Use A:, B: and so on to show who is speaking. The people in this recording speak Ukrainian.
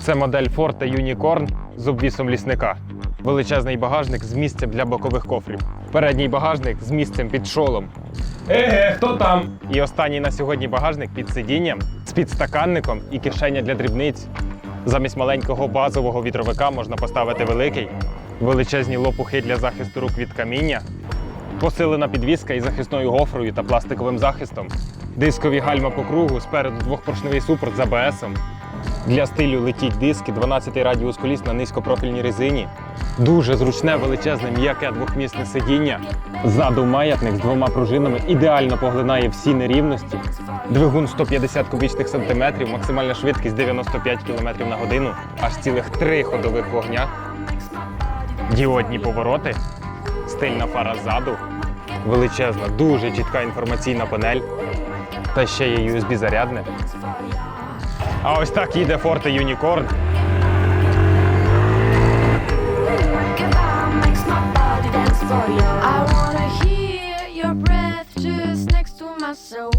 A: Це модель Forte Unicorn з обвісом лісника. Величезний багажник з місцем для бокових кофрів. Передній багажник з місцем під шолом. Хто там? І останній на сьогодні багажник під сидінням, з підстаканником і кишеня для дрібниць. Замість маленького базового вітровика можна поставити великий. Величезні лопухи для захисту рук від каміння. Посилена підвіска із захисною гофрою та пластиковим захистом. Дискові гальма по кругу, спереду двохпоршневий супорт з АБСом. Для стилю летіть диски, 12-й радіус коліс на низькопрофільній резині. Дуже зручне, величезне, м'яке двохмісне сидіння. Ззаду маятник з двома пружинами ідеально поглинає всі нерівності. Двигун 150 кубічних сантиметрів, максимальна швидкість 95 км на годину, аж цілих 3 ходових вогня. Діодні повороти, стильна фара ззаду, величезна, дуже чітка інформаційна панель. Та ще є USB-зарядне. А ось так їде Forte Unicorn.
B: I wanna hear your breath just next to my soul.